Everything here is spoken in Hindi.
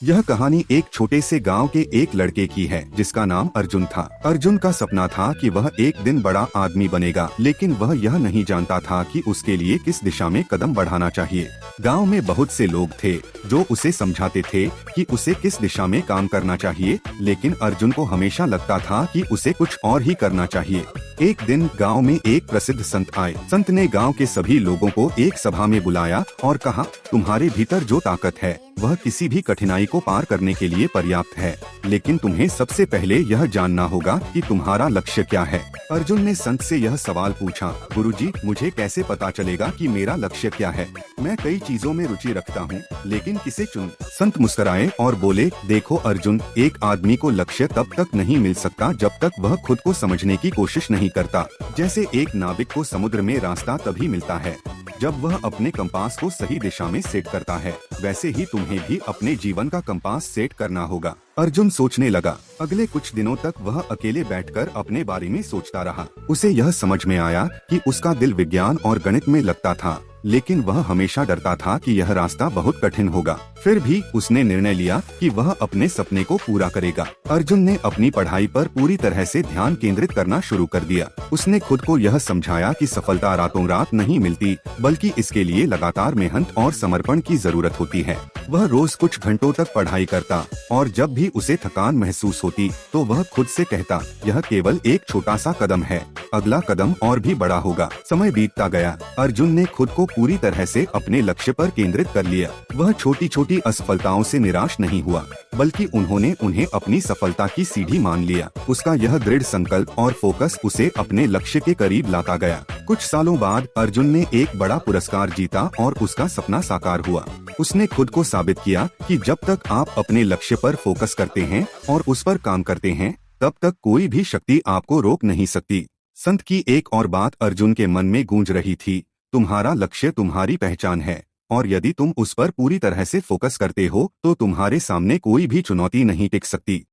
यह कहानी एक छोटे से गांव के एक लड़के की है जिसका नाम अर्जुन था। अर्जुन का सपना था कि वह एक दिन बड़ा आदमी बनेगा, लेकिन वह यह नहीं जानता था कि उसके लिए किस दिशा में कदम बढ़ाना चाहिए। गांव में बहुत से लोग थे जो उसे समझाते थे कि उसे किस दिशा में काम करना चाहिए, लेकिन अर्जुन को हमेशा लगता था कि उसे कुछ और ही करना चाहिए। एक दिन गांव में एक प्रसिद्ध संत आए। संत ने गांव के सभी लोगों को एक सभा में बुलाया और कहा, तुम्हारे भीतर जो ताकत है वह किसी भी कठिनाई को पार करने के लिए पर्याप्त है, लेकिन तुम्हें सबसे पहले यह जानना होगा कि तुम्हारा लक्ष्य क्या है। अर्जुन ने संत से यह सवाल पूछा, गुरुजी, मुझे कैसे पता चलेगा कि मेरा लक्ष्य क्या है? मैं कई चीजों में रुचि रखता हूँ, लेकिन किसे चुनूं? संत मुस्कुराए और बोले, देखो अर्जुन, एक आदमी को लक्ष्य तब तक नहीं मिल सकता जब तक वह खुद को समझने की कोशिश नहीं करता। जैसे एक नाविक को समुद्र में रास्ता तभी मिलता है जब वह अपने कंपास को सही दिशा में सेट करता है, वैसे ही तुम्हें भी अपने जीवन का कंपास सेट करना होगा। अर्जुन सोचने लगा। अगले कुछ दिनों तक वह अकेले बैठकर अपने बारे में सोचता रहा। उसे यह समझ में आया कि उसका दिल विज्ञान और गणित में लगता था, लेकिन वह हमेशा डरता था कि यह रास्ता बहुत कठिन होगा। फिर भी उसने निर्णय लिया कि वह अपने सपने को पूरा करेगा। अर्जुन ने अपनी पढ़ाई पर पूरी तरह से ध्यान केंद्रित करना शुरू कर दिया। उसने खुद को यह समझाया कि सफलता रातों रात नहीं मिलती, बल्कि इसके लिए लगातार मेहनत और समर्पण की जरूरत होती है। वह रोज कुछ घंटों तक पढ़ाई करता और जब भी उसे थकान महसूस होती तो वह खुद से कहता, यह केवल एक छोटा सा कदम है, अगला कदम और भी बड़ा होगा। समय बीतता गया। अर्जुन ने खुद को पूरी तरह से अपने लक्ष्य पर केंद्रित कर लिया। वह छोटी छोटी असफलताओं से निराश नहीं हुआ, बल्कि उन्होंने उन्हें अपनी सफलता की सीढ़ी मान लिया। उसका यह दृढ़ संकल्प और फोकस उसे अपने लक्ष्य के करीब लाता गया। कुछ सालों बाद अर्जुन ने एक बड़ा पुरस्कार जीता और उसका सपना साकार हुआ। उसने खुद को साबित किया कि जब तक आप अपने लक्ष्य पर फोकस करते हैं और उस पर काम करते हैं, तब तक कोई भी शक्ति आपको रोक नहीं सकती। संत की एक और बात अर्जुन के मन में गूंज रही थी, तुम्हारा लक्ष्य तुम्हारी पहचान है, और यदि तुम उस पर पूरी तरह से फोकस करते हो तो तुम्हारे सामने कोई भी चुनौती नहीं टिक सकती।